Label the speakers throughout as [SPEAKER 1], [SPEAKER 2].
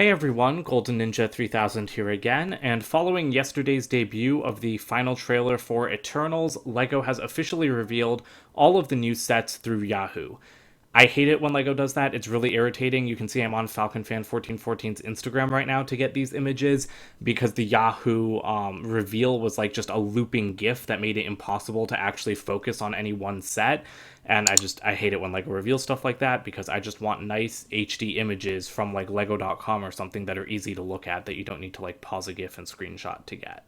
[SPEAKER 1] Hey everyone, Golden Ninja 3000 here again, and following yesterday's debut of the final trailer for Eternals, LEGO has officially revealed all of the new sets through Yahoo. I hate it when LEGO does that. It's really irritating. You can see I'm on FalconFan1414's Instagram right now to get these images because the Yahoo reveal was like just a looping GIF that made it impossible to actually focus on any one set. And I hate it when LEGO reveals stuff like that because I just want nice HD images from like Lego.com or something that are easy to look at that you don't need to like pause a GIF and screenshot to get.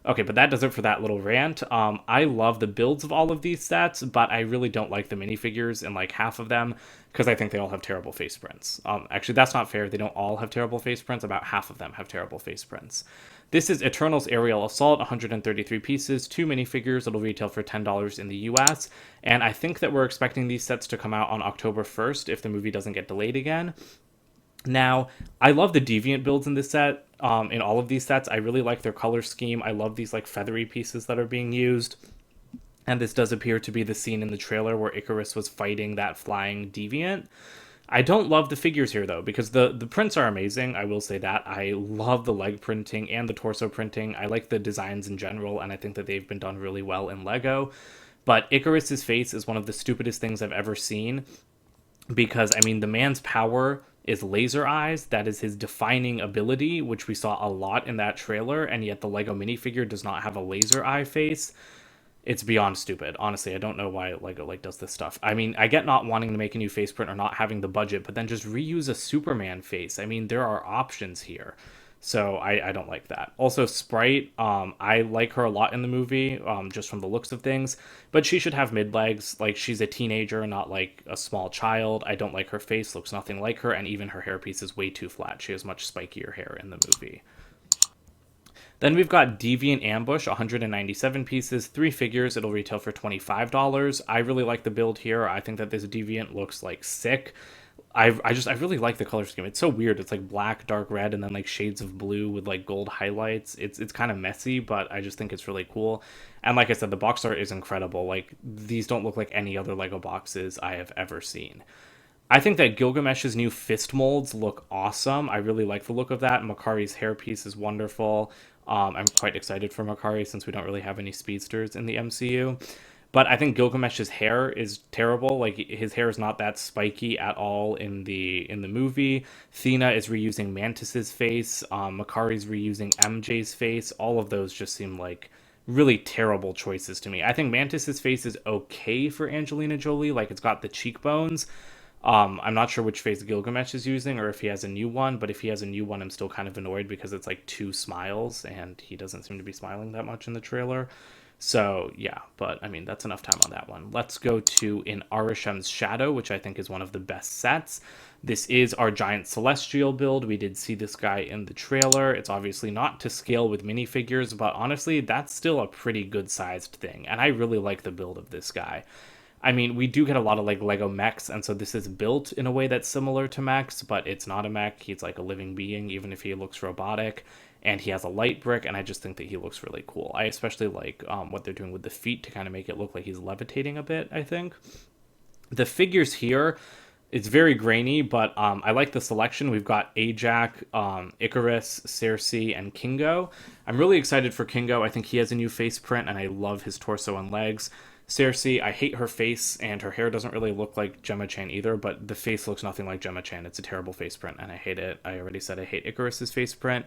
[SPEAKER 1] Okay, but that does it for that little rant. I love the builds of all of these sets, but I really don't like the minifigures in like half of them because I think they all have terrible face prints. Actually, that's not fair. They don't all have terrible face prints. About half of them have terrible face prints. This is Eternals Aerial Assault, 133 pieces, 2 minifigures. It'll retail for $10 in the US. And I think that we're expecting these sets to come out on October 1st if the movie doesn't get delayed again. Now, I love the Deviant builds in this set. In all of these sets, I really like their color scheme. I love these like feathery pieces that are being used. And this does appear to be the scene in the trailer where Icarus was fighting that flying Deviant. I don't love the figures here though, because the prints are amazing. I will say that. I love the leg printing and the torso printing. I like the designs in general, and I think that they've been done really well in Lego. But Icarus's face is one of the stupidest things I've ever seen because I mean the man's power is laser eyes. That is his defining ability, which we saw a lot in that trailer, and yet the Lego minifigure does not have a laser eye face. It's beyond stupid. Honestly, I don't know why Lego like does this stuff. I mean, I get not wanting to make a new face print or not having the budget, but then just reuse a Superman face. I mean, there are options here. So I don't like that. Also, Sprite, I like her a lot in the movie, just from the looks of things, but she should have mid legs. Like she's a teenager, not like a small child. I don't like her face; looks nothing like her, and even her hairpiece is way too flat. She has much spikier hair in the movie. Then we've got Deviant Ambush, 197 pieces, 3 figures. It'll retail for $25. I really like the build here. I think that this Deviant looks like sick. I really like the color scheme. It's so weird. It's like black, dark red, and then like shades of blue with like gold highlights. It's kind of messy, but I just think it's really cool. And like I said, the box art is incredible. Like these don't look like any other Lego boxes I have ever seen. I think that Gilgamesh's new fist molds look awesome. I really like the look of that. Makari's hairpiece is wonderful. I'm quite excited for Makari since we don't really have any speedsters in the MCU. But I think Gilgamesh's hair is terrible. Like his hair is not that spiky at all in the movie. Thena is reusing Mantis's face. Makari's reusing MJ's face. All of those just seem like really terrible choices to me. I think Mantis's face is okay for Angelina Jolie. Like it's got the cheekbones. I'm not sure which face Gilgamesh is using or if he has a new one, but if he has a new one, I'm still kind of annoyed because it's like 2 smiles and he doesn't seem to be smiling that much in the trailer. So yeah, but I mean, that's enough time on that one. Let's go to In Arishem's Shadow, which I think is one of the best sets. This is our giant celestial build. We did see this guy in the trailer. It's obviously not to scale with minifigures, but honestly, that's still a pretty good sized thing. And I really like the build of this guy. I mean, we do get a lot of like Lego mechs, and so this is built in a way that's similar to mechs, but it's not a mech. He's like a living being, even if he looks robotic, and he has a light brick, and I just think that he looks really cool. I especially like what they're doing with the feet to kind of make it look like he's levitating a bit, I think. The figures here, it's very grainy, but I like the selection. We've got Ajax, Icarus, Circe, and Kingo. I'm really excited for Kingo. I think he has a new face print, and I love his torso and legs. Circe, I hate her face, and her hair doesn't really look like Gemma Chan either, but the face looks nothing like Gemma Chan. It's a terrible face print, and I hate it. I already said I hate Icarus's face print.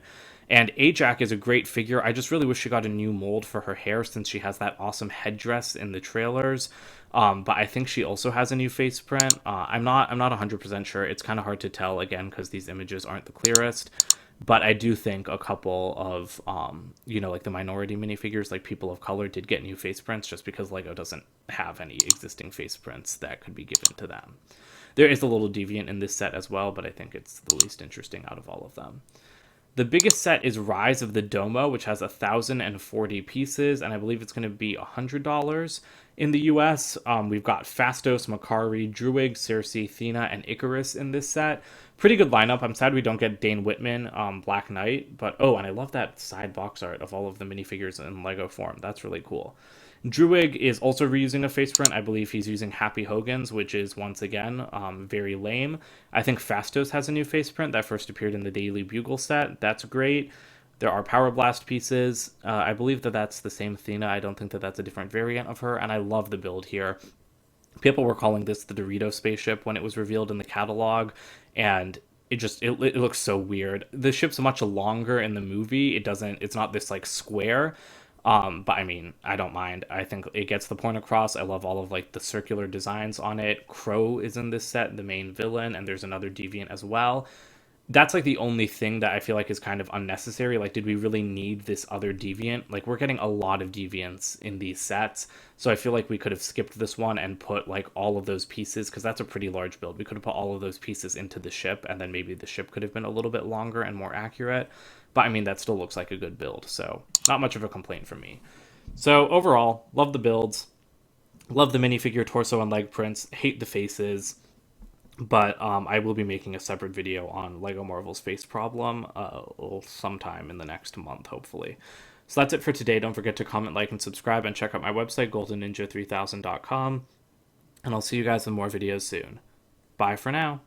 [SPEAKER 1] And Ajax is a great figure. I just really wish she got a new mold for her hair since she has that awesome headdress in the trailers. But I think she also has a new face print. I'm not 100% sure. It's kind of hard to tell, again, because these images aren't the clearest. But I do think a couple of, like the minority minifigures, like People of Color, did get new face prints just because Lego doesn't have any existing face prints that could be given to them. There is a little Deviant in this set as well, but I think it's the least interesting out of all of them. The biggest set is Rise of the Domo, which has 1,040 pieces, and I believe it's going to be $100 in the US. We've got Phastos, Makari, Druig, Circe, Thena, and Icarus in this set. Pretty good lineup. I'm sad we don't get Dane Whitman, Black Knight, but oh, and I love that side box art of all of the minifigures in Lego form. That's really cool. Druig is also reusing a face print. I believe he's using Happy Hogan's, which is, once again, very lame. I think Fastos has a new face print that first appeared in the Daily Bugle set. That's great. There are Power Blast pieces. I believe that that's the same Athena. I don't think that that's a different variant of her, and I love the build here. People were calling this the Dorito spaceship when it was revealed in the catalog, and it looks so weird. The ship's much longer in the movie. It's not this like square. But I mean, I don't mind. I think it gets the point across. I love all of like the circular designs on it. Crow is in this set, the main villain, and there's another deviant as well. That's like the only thing that I feel like is kind of unnecessary. Like, did we really need this other deviant? Like, we're getting a lot of deviants in these sets, so I feel like we could have skipped this one and put like all of those pieces, because that's a pretty large build. We could have put all of those pieces into the ship, and then maybe the ship could have been a little bit longer and more accurate. But I mean, that still looks like a good build, so not much of a complaint from me. So overall, love the builds, love the minifigure torso and leg prints, hate the faces. But I will be making a separate video on Lego Marvel's face problem sometime in the next month, hopefully. So that's it for today. Don't forget to comment, like, and subscribe, and check out my website, goldenninja3000.com. And I'll see you guys in more videos soon. Bye for now.